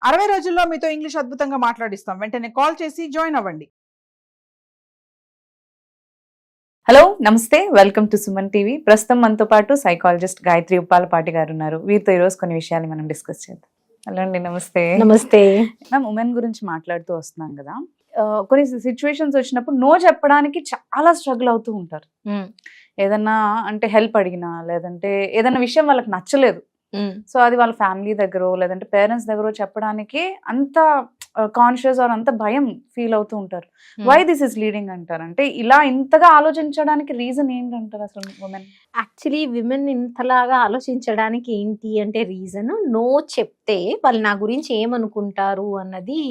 60 రోజుల్లో మీతో ఇంగ్లీష్ అద్భుతంగా మాట్లాడిస్తాం. వెంటనే కాల్ చేసి జాయిన్ అవ్వండి. హలో నమస్తే, వెల్కమ్ టు సుమన్ టీవీ. ప్రస్తుతం మనతో పాటు సైకాలజిస్ట్ గాయత్రి ఉప్పాలపాటి గారు ఉన్నారు. వీరితో ఈరోజు కొన్ని విషయాలు మనం డిస్కస్ చేద్దాం. హలో అండి, నమస్తే. నమస్తే మ్యామ్, ఉమెన్ గురించి మాట్లాడుతూ వస్తున్నాం కదా, కొన్ని సిచ్యువేషన్స్ వచ్చినప్పుడు నో చెప్పడానికి చాలా స్ట్రగుల్ అవుతూ ఉంటారు. ఏదన్నా అంటే హెల్ప్ అడిగినా, లేదంటే ఏదైనా విషయం వాళ్ళకి నచ్చలేదు, సో అది వాళ్ళ ఫ్యామిలీ దగ్గర లేదంటే పేరెంట్స్ దగ్గర చెప్పడానికి అంత కాన్షియస్ ఆర్ అంత భయం ఫీల్ అవుతూ ఉంటారు. వై దిస్ ఇస్ లీడింగ్ అంటారు? అంటే ఇలా ఇంతగా ఆలోచించడానికి రీజన్ ఏంటంటారు అసలు? ఉమెన్ యాక్చువల్లీ విమెన్ ఇంతలాగా ఆలోచించడానికి ఏంటి అంటే రీజన్, నో చెప్తే వాళ్ళు నా గురించి ఏమనుకుంటారు అన్నది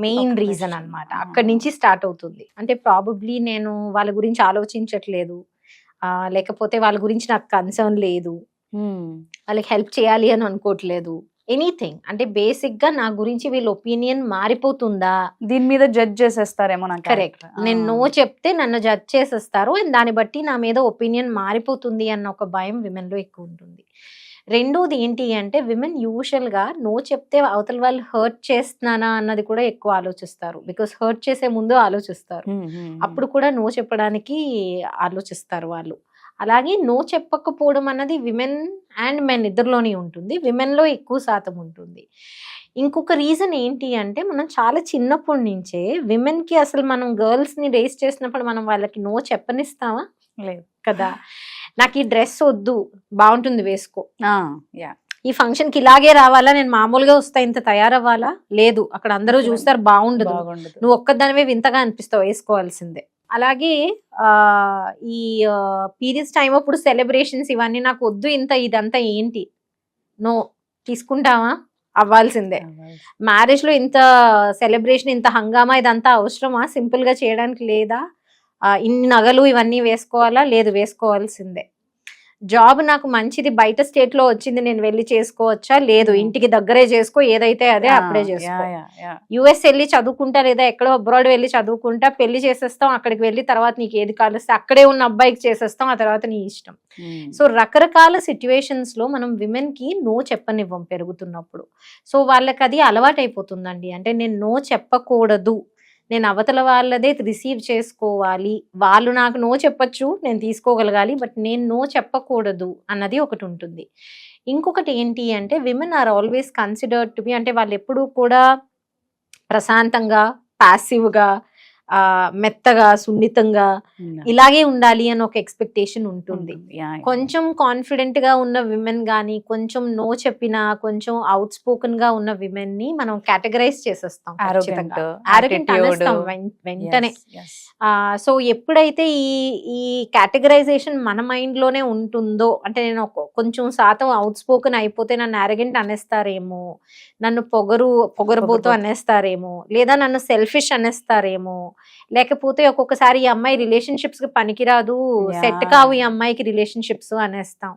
మెయిన్ రీజన్ అన్నమాట. అక్కడి నుంచి స్టార్ట్ అవుతుంది. అంటే ప్రాబబ్లీ నేను వాళ్ళ గురించి ఆలోచించట్లేదు, లేకపోతే వాళ్ళ గురించి నాకు కన్సర్న్ లేదు, వాళ్ళకి హెల్ప్ చేయాలి అని అనుకోవట్లేదు, ఎనీథింగ్. అంటే బేసిక్ గా నా గురించి వీళ్ళ ఒపీనియన్ మారిపోతుందా, దీని మీద జడ్జ్ చేసేస్తారేమో. నాకు కరెక్ట్, నేను నో చెప్తే నన్ను జడ్జ్ చేసేస్తారు అండ్ దాన్ని బట్టి నా మీద ఒపీనియన్ మారిపోతుంది అన్న ఒక భయం విమెన్ లో ఎక్కువ ఉంటుంది. రెండోది ఏంటి అంటే విమెన్ యూజువల్ గా నో చెప్తే అవతల వాళ్ళు హర్ట్ చేస్తున్నానా అన్నది కూడా ఎక్కువ ఆలోచిస్తారు. బికాస్ హర్ట్ చేసే ముందు ఆలోచిస్తారు, అప్పుడు కూడా నో చెప్పడానికి ఆలోచిస్తారు వాళ్ళు. అలాగే నో చెప్పకపోవడం అన్నది విమెన్ అండ్ మెన్ ఇద్దరిలోనే ఉంటుంది, విమెన్ లో ఎక్కువ శాతం ఉంటుంది. ఇంకొక రీజన్ ఏంటి అంటే మనం చాలా చిన్నప్పటి నుంచే విమెన్ కి అసలు మనం గర్ల్స్ ని రేస్ చేసినప్పుడు మనం వాళ్ళకి నో చెప్పనిస్తామా? లేదు కదా. నాకు ఈ డ్రెస్ వద్దు, బాగుంటుంది వేసుకో, యా, ఈ ఫంక్షన్ కి ఇలాగే రావాలా, నేను మామూలుగా వస్తా, ఇంత తయారవ్వాలా, లేదు అక్కడ అందరూ చూస్తారు బాగుండదు, నువ్వు ఒక్కదానివే వింతగా అనిపిస్తావు, వేసుకోవాల్సిందే. అలాగే ఈ పీరియడ్స్ టైం అప్పుడు సెలబ్రేషన్స్ ఇవన్నీ నాకు వద్దు, ఇదంతా ఏంటి, నో తీసుకుంటావా, అవ్వాల్సిందే. మ్యారేజ్ లో ఇంత సెలబ్రేషన్, ఇంత హంగామా, ఇదంతా అవసరమా, సింపుల్ గా చేయడానికి లేదా, ఇన్ని నగలు ఇవన్నీ వేసుకోవాలా, లేదు వేసుకోవాల్సిందే. జాబ్ నాకు మంచిది, బయట స్టేట్ లో వచ్చింది, నేను వెళ్ళి చేసుకోవచ్చా, లేదు ఇంటికి దగ్గరే చేసుకో, ఏదైతే అదే అప్పుడే చేసుకో. యుఎస్ వెళ్ళి చదువుకుంటా, లేదా ఎక్కడో అబ్రాడ్ వెళ్ళి చదువుకుంటా, పెళ్లి చేసేస్తాం, అక్కడికి వెళ్ళి తర్వాత నీకు ఏది కాలిస్తే అక్కడే ఉన్న అబ్బాయికి చేసేస్తాం, ఆ తర్వాత నీ ఇష్టం. సో రకరకాల సిచ్యువేషన్స్ లో మనం విమెన్ కి నో చెప్పనివ్వం పెరుగుతున్నప్పుడు. సో వాళ్ళకి అది అలవాటు అయిపోతుందండి. అంటే నేను నో చెప్పకూడదు, నేను అవతల వాళ్ళదే రిసీవ్ చేసుకోవాలి, వాళ్ళు నాకు నో చెప్పచ్చు, నేను తీసుకోగలగాలి, బట్ నేను నో చెప్పకూడదు అన్నది ఒకటి ఉంటుంది. ఇంకొకటి ఏంటి అంటే women are always considered to be, అంటే వాళ్ళు ఎప్పుడూ కూడా ప్రశాంతంగా, ప్యాసివ్గా, మెత్తగా, సున్నితంగా ఇలాగే ఉండాలి అని ఒక ఎక్స్పెక్టేషన్ ఉంటుంది. కొంచెం కాన్ఫిడెంట్ గా ఉన్న విమెన్ గానీ, కొంచెం నో చెప్పినా, కొంచెం అవుట్ స్పోకెన్ గా ఉన్న విమెన్ ని మనం కేటగరైజ్ చేసేస్తాం, ఆరోగెంట్ అనేస్తాం వెంటనే. సో ఎప్పుడైతే ఈ కేటగరైజేషన్ మన మైండ్ లోనే ఉంటుందో, అంటే నేను కొంచెం శాతం అవుట్ స్పోకెన్ అయిపోతే నన్ను ఆరోగెంట్ అనేస్తారేమో, నన్ను పొగరబోతు అనేస్తారేమో, లేదా నన్ను సెల్ఫిష్ అనేస్తారేమో, లేకపోతే ఒక్కొక్కసారి ఈ అమ్మాయి రిలేషన్షిప్స్ కి పనికిరాదు, సెట్ కావు ఈ అమ్మాయికి రిలేషన్షిప్స్ అనేస్తాం,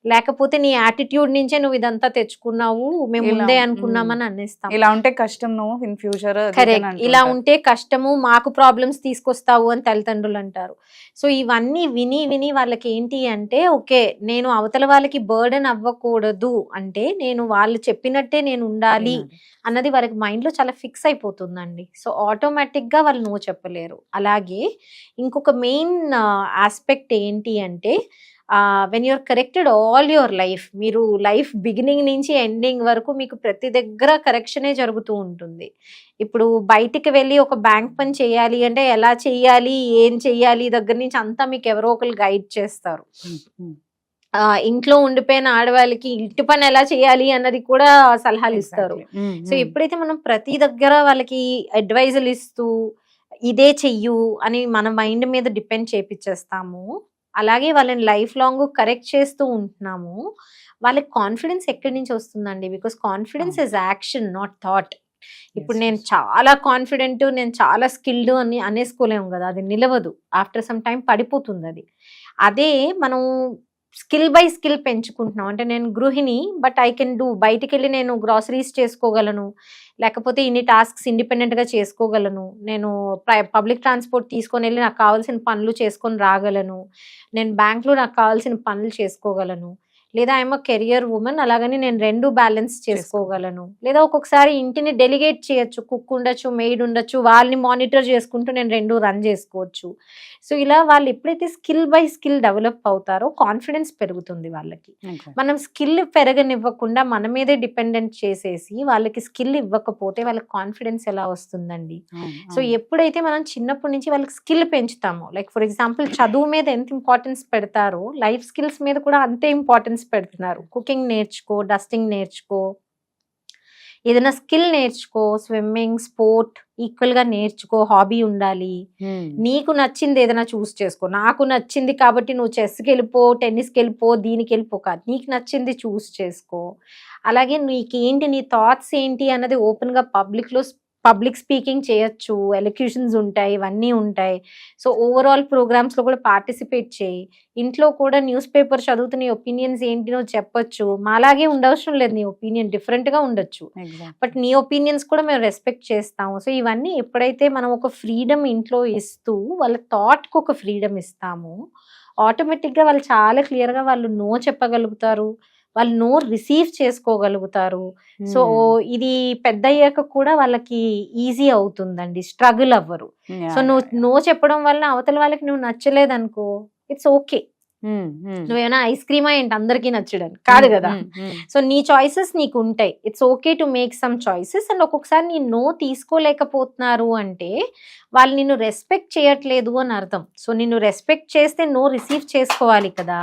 లేకపోతే నీ యాటిట్యూడ్ నుంచే నువ్వు ఇదంతా తెచ్చుకున్నావు, మేము ముందే అనుకున్నామని అనేస్తాం. ఇలా ఉంటే కష్టం నువ్వు ఇన్ ఫ్యూచర్. కరెక్ట్, ఇలా ఉంటే కష్టము, మాకు ప్రాబ్లమ్స్ తీసుకొస్తావు అని తల్లిదండ్రులు అంటారు. సో ఇవన్నీ విని విని వాళ్ళకి ఏంటి అంటే, ఓకే నేను అవతల వాళ్ళకి బర్డెన్ అవ్వకూడదు, అంటే నేను వాళ్ళు చెప్పినట్టే నేను ఉండాలి అన్నది వాళ్ళకి మైండ్ లో చాలా ఫిక్స్ అయిపోతుందండి. సో ఆటోమేటిక్ గా వాళ్ళు నో చెప్పలేరు. అలాగే ఇంకొక మెయిన్ ఆస్పెక్ట్ ఏంటి అంటే, when you're corrected all your life, మీరు లైఫ్ బిగినింగ్ నుంచి ఎండింగ్ వరకు మీకు ప్రతి దగ్గర కరెక్షనే జరుగుతూ ఉంటుంది. ఇప్పుడు బయటికి వెళ్ళి ఒక బ్యాంక్ పని చేయాలి అంటే ఎలా చెయ్యాలి, ఏం చెయ్యాలి దగ్గర నుంచి అంతా మీకు ఎవరో ఒకరు గైడ్ చేస్తారు. ఇంట్లో ఉండిపోయిన ఆడవాళ్ళకి ఇంటి పని ఎలా చేయాలి అన్నది కూడా సలహాలు ఇస్తారు. సో ఎప్పుడైతే మనం ప్రతి దగ్గర వాళ్ళకి అడ్వైజులు ఇస్తూ ఇదే చెయ్యు అని మన మైండ్ మీద డిపెండ్ చేపించేస్తాము, అలాగే వాళ్ళని లైఫ్ లాంగ్ కరెక్ట్ చేస్తూ ఉంటున్నాము, వాళ్ళకి కాన్ఫిడెన్స్ ఎక్కడి నుంచి వస్తుందండి? Because confidence is action, not thought. ఇప్పుడు నేను చాలా కాన్ఫిడెంట్, నేను చాలా స్కిల్డ్ అని అనేసుకోలేము కదా, అది నిలవదు, ఆఫ్టర్ సమ్ టైం పడిపోతుంది అది. అదే మనం స్కిల్ బై స్కిల్ పెంచుకుంటున్నాం, అంటే నేను గృహిణి బట్ ఐ కెన్ డూ, బయటికి వెళ్ళి నేను గ్రాసరీస్ చేసుకోగలను, లేకపోతే ఇన్ని టాస్క్స్ ఇండిపెండెంట్ గా చేసుకోగలను, నేను పబ్లిక్ ట్రాన్స్పోర్ట్ తీసుకొని వెళ్ళి నాకు కావాల్సిన పనులు చేసుకొని రాగలను, నేను బ్యాంక్ లో నాకు కావాల్సిన పనులు చేసుకోగలను, లేదా ఐఎమ్ కెరియర్ ఉమెన్, అలాగని నేను 2 బ్యాలెన్స్ చేసుకోగలను. లేదా ఒక్కొక్కసారి ఇంటిని డెలిగేట్ చేయొచ్చు, కుక్ ఉండొచ్చు, మెయిడ్ ఉండొచ్చు, వాళ్ళని మానిటర్ చేసుకుంటూ నేను 2 రన్ చేసుకోవచ్చు. సో ఇలా వాళ్ళు ఎప్పుడైతే స్కిల్ బై స్కిల్ డెవలప్ అవుతారో కాన్ఫిడెన్స్ పెరుగుతుంది వాళ్ళకి. మనం స్కిల్ పెరగనివ్వకుండా మన మీదే డిపెండెంట్ చేసేసి వాళ్ళకి స్కిల్ ఇవ్వకపోతే వాళ్ళకి కాన్ఫిడెన్స్ ఎలా వస్తుందండి? సో ఎప్పుడైతే మనం చిన్నప్పటి నుంచి వాళ్ళకి స్కిల్ పెంచుతామో, లైక్ ఫర్ ఎగ్జాంపుల్ చదువు మీద ఎంత ఇంపార్టెన్స్ పెడతారో లైఫ్ స్కిల్స్ మీద కూడా అంతే ఇంపార్టెన్స్ పెడుతున్నారు. కుకింగ్ నేర్చుకో, డస్టింగ్ నేర్చుకో, ఏదైనా స్కిల్ నేర్చుకో, స్విమ్మింగ్, స్పోర్ట్ ఈక్వల్ గా నేర్చుకో, హాబీ ఉండాలి. నీకు నచ్చింది ఏదైనా చూస్ చేసుకో. నాకు నచ్చింది కాబట్టి నువ్వు చెస్కి వెళ్ళిపో, టెన్నిస్కి వెళ్ళిపో, దీనికి వెళ్ళిపో కాదు, నీకు నచ్చింది చూస్ చేసుకో. అలాగే నీకేంటి, నీ థాట్స్ ఏంటి అన్నది ఓపెన్ గా పబ్లిక్ స్పీకింగ్ చేయొచ్చు, ఎలక్యూషన్స్ ఉంటాయి, ఇవన్నీ ఉంటాయి. సో ఓవరాల్ ప్రోగ్రామ్స్ లో కూడా పార్టిసిపేట్ చేయి. ఇంట్లో కూడా న్యూస్ పేపర్ చదువుతూ నీ ఒపీనియన్స్ ఏంటి నువ్వు చెప్పొచ్చు. మాలాగే ఉండవసరం లేదు, నీ ఒపీనియన్ డిఫరెంట్ గా ఉండొచ్చు, బట్ నీ ఒపీనియన్స్ కూడా మేము రెస్పెక్ట్ చేస్తాము. సో ఇవన్నీ ఎప్పుడైతే మనం ఒక ఫ్రీడమ్ ఇంట్లో ఇస్తూ వాళ్ళ థాట్ కు ఒక ఫ్రీడమ్ ఇస్తామో ఆటోమేటిక్ గా వాళ్ళు చాలా క్లియర్ గా వాళ్ళు నో చెప్పగలుగుతారు, వాళ్ళు నో రిసీవ్ చేసుకోగలుగుతారు. సో ఇది పెద్ద అయ్యాక కూడా వాళ్ళకి ఈజీ అవుతుందండి, స్ట్రగుల్ అవ్వరు. సో నువ్వు నో చెప్పడం వల్ల అవతల వాళ్ళకి నువ్వు నచ్చలేదు అనుకో, ఇట్స్ ఓకే. నువ్వేమైనా ఐస్ క్రీమా ఏంటి అందరికీ నచ్చడానికి కాదు కదా. సో నీ చాయిసెస్ నీకు ఉంటాయి, it's okay to make some choices. And ఒక్కొక్కసారి నీ నో తీసుకోలేకపోతున్నారు అంటే వాళ్ళు నిన్ను రెస్పెక్ట్ చేయట్లేదు అని అర్థం. సో నిన్ను రెస్పెక్ట్ చేస్తే నో రిసీవ్ చేసుకోవాలి కదా.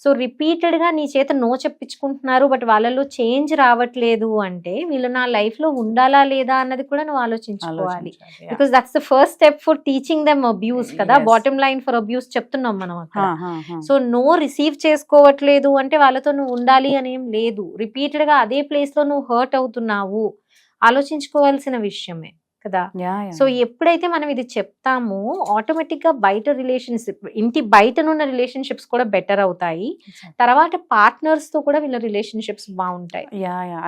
సో రిపీటెడ్ గా నీ చేత నో చెప్పించుకుంటున్నారు, బట్ వాళ్ళలో చేంజ్ రావట్లేదు అంటే వీళ్ళు నా లైఫ్ లో ఉండాలా లేదా అన్నది కూడా నువ్వు ఆలోచించుకోవాలి. Because that's the first step for teaching them abuse కదా. బాటమ్ లైన్ ఫర్ అబ్యూస్ చెప్తున్నాం మనం అక్కడ. సో నో రిసీవ్ చేసుకోవట్లేదు అంటే వాళ్ళతో నువ్వు ఉండాలి అని ఏం లేదు. రిపీటెడ్ గా అదే ప్లేస్ లో నువ్వు హర్ట్ అవుతున్నావు, ఆలోచించుకోవాల్సిన విషయమే కదా. సో ఎప్పుడైతే మనం ఇది చెప్తామో ఆటోమేటిక్ గా బయట రిలేషన్షిప్, ఇంటి బయటనున్న రిలేషన్షిప్స్ కూడా బెటర్ అవుతాయి. తర్వాత పార్ట్నర్స్ తో కూడా వీళ్ళ రిలేషన్షిప్స్ బాగుంటాయి.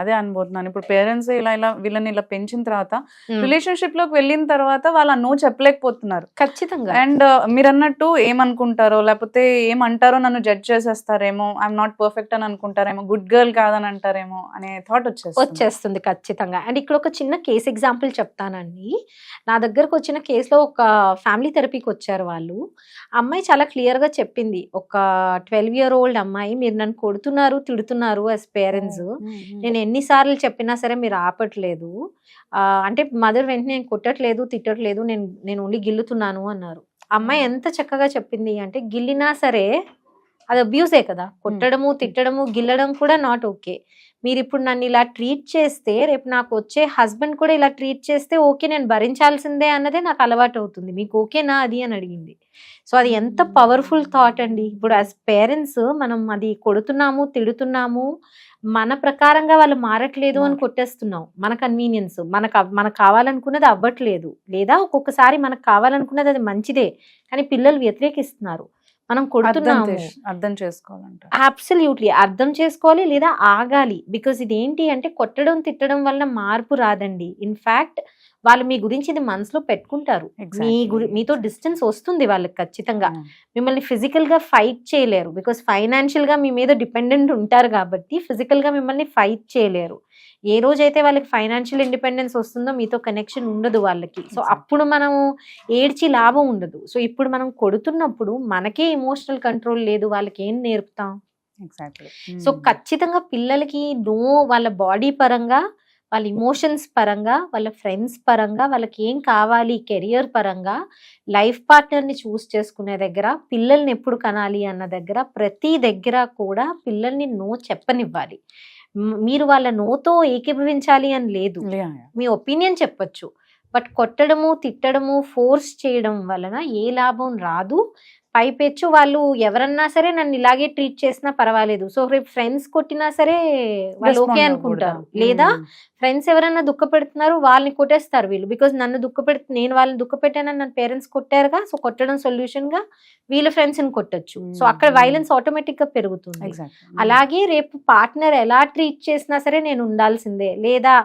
అదే అనుకుంటున్నాను. ఇప్పుడు పేరెంట్స్ ఇలా వీళ్ళని ఇలా పెంచిన తర్వాత రిలేషన్షిప్ లోకి వెళ్ళిన తర్వాత వాళ్ళు నో చెప్పలేకపోతున్నారు. ఖచ్చితంగా. అండ్ మీరు అన్నట్టు ఏమనుకుంటారో లేకపోతే ఏమంటారో, నన్ను జడ్జ్ చేసేస్తారేమో, ఐఎమ్ నాట్ పర్ఫెక్ట్ అని అనుకుంటారేమో, గుడ్ గర్ల్ కాదని అంటారేమో అనే థాట్ వచ్చేస్తుంది ఖచ్చితంగా. అండ్ ఇక్కడ ఒక చిన్న కేస్ ఎగ్జాంపుల్ చెప్తానండి. నా దగ్గరకు వచ్చిన కేసులో ఒక ఫ్యామిలీ థెరపీకి వచ్చారు వాళ్ళు. అమ్మాయి చాలా క్లియర్ గా చెప్పింది, ఒక 12-year-old అమ్మాయి, మీరు నన్ను కొడుతున్నారు, తిడుతున్నారు యాజ్ పేరెంట్స్, నేను ఎన్నిసార్లు చెప్పినా సరే మీరు ఆపట్లేదు. అంటే మదర్ వెంటనే నేను కొట్టట్లేదు, తిట్టట్లేదు, నేను ఓన్లీ గిల్లుతున్నాను అన్నారు. అమ్మాయి ఎంత చక్కగా చెప్పింది అంటే, గిల్లినా సరే అది అబ్యూసే కదా. కొట్టడము, తిట్టడము, గిల్లడం కూడా నాట్ ఓకే. మీరు ఇప్పుడు నన్ను ఇలా ట్రీట్ చేస్తే రేపు నాకు వచ్చే హస్బెండ్ కూడా ఇలా ట్రీట్ చేస్తే ఓకే, నేను భరించాల్సిందే అన్నదే నాకు అలవాటు అవుతుంది, మీకు ఓకేనా అది అని అడిగింది. సో అది ఎంత పవర్ఫుల్ థాట్ అండి. ఇప్పుడు యాజ్ పేరెంట్స్ మనం అది కొడుతున్నాము, తిడుతున్నాము, మన ప్రకారంగా వాళ్ళు మారట్లేదు అని కొట్టేస్తున్నాం. మన కన్వీనియన్స్, మనకు కావాలనుకున్నది అవ్వట్లేదు, లేదా ఒక్కొక్కసారి మనకు కావాలనుకున్నది అది మంచిదే కానీ పిల్లలు వ్యతిరేకిస్తున్నారు. మనం కొడుతున్నాము, అర్థం చేసుకోవాలంట. అబ్సల్యూట్లీ అర్థం చేసుకోవాలి, లేదా ఆగాలి. బికాస్ ఇది ఏంటి అంటే కొట్టడం, తిట్టడం వల్ల మార్పు రాదండి. ఇన్ఫాక్ట్ వాళ్ళు మీ గురించి ఇది మనసులో పెట్టుకుంటారు, మీతో డిస్టెన్స్ వస్తుంది వాళ్ళకి ఖచ్చితంగా. మిమ్మల్ని ఫిజికల్ గా ఫైట్ చేయలేరు, బికాస్ ఫైనాన్షియల్ గా మీ మీద డిపెండెంట్ ఉంటారు కాబట్టి ఫిజికల్ గా మిమ్మల్ని ఫైట్ చేయలేరు. ఏ రోజైతే వాళ్ళకి ఫైనాన్షియల్ ఇండిపెండెన్స్ వస్తుందో మీతో కనెక్షన్ ఉండదు వాళ్ళకి. సో అప్పుడు మనం ఏడ్చి లాభం ఉండదు. సో ఇప్పుడు మనం కొడుతున్నప్పుడు మనకే ఎమోషనల్ కంట్రోల్ లేదు, వాళ్ళకి ఏం నేర్పుతాం? సో ఖచ్చితంగా పిల్లలకి నో, వాళ్ళ బాడీ పరంగా, వాళ్ళ ఇమోషన్స్ పరంగా, వాళ్ళ ఫ్రెండ్స్ పరంగా, వాళ్ళకి ఏం కావాలి, కెరియర్ పరంగా, లైఫ్ పార్ట్నర్ని చూస్ చేసుకునే దగ్గర, పిల్లల్ని ఎప్పుడు కనాలి అన్న దగ్గర, ప్రతి దగ్గర కూడా పిల్లల్ని నో చెప్పనివ్వాలి. మీరు వాళ్ళ నోతో ఏకీభవించాలి అని లేదు, మీ ఒపీనియన్ చెప్పొచ్చు. బట్ కొట్టడము, తిట్టడము, ఫోర్స్ చేయడం వలన ఏ లాభం రాదు. పైపెచ్చు వాళ్ళు ఎవరన్నా సరే నన్ను ఇలాగే ట్రీట్ చేసినా పర్వాలేదు, సో రేపు ఫ్రెండ్స్ కొట్టినా సరే వాళ్ళు ఓకే అనుకుంటారు. లేదా ఫ్రెండ్స్ ఎవరన్నా దుఃఖ పెడుతున్నారు వాళ్ళని కొట్టేస్తారు వీళ్ళు, బికాజ్ నేను వాళ్ళని దుఃఖ పెట్టానని నన్ను పేరెంట్స్ కొట్టారుగా, సో కొట్టడం సొల్యూషన్ గా వీళ్ళ ఫ్రెండ్స్ ని కొట్టచ్చు. సో అక్కడ వైలెన్స్ ఆటోమేటిక్ గా పెరుగుతుంది. అలాగే రేపు పార్ట్నర్ ఎలా ట్రీట్ చేసినా సరే నేను ఉండాల్సిందే, లేదా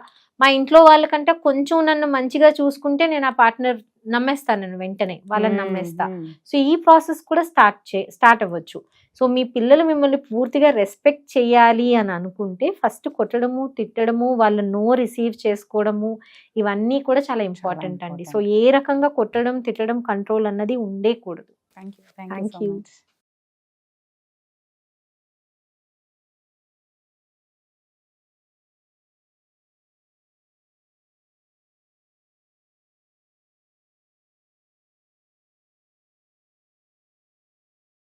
మా ఇంట్లో వాళ్ళకంటే కొంచెం నన్ను మంచిగా చూసుకుంటే నేను ఆ పార్ట్నర్ నమ్మేస్తాను, నేను వెంటనే వాళ్ళని నమ్మేస్తా. సో ఈ ప్రాసెస్ కూడా స్టార్ట్ అవ్వచ్చు. సో మీ పిల్లలు మిమ్మల్ని పూర్తిగా రెస్పెక్ట్ చేయాలి అని అనుకుంటే ఫస్ట్ కొట్టడము, తిట్టడము, వాళ్ళ నో రిసీవ్ చేసుకోవడము, ఇవన్నీ కూడా చాలా ఇంపార్టెంట్ అండి. సో ఏ రకంగా కొట్టడం, తిట్టడం, కంట్రోల్ అన్నది ఉండేకూడదు. Thank you. Thank you.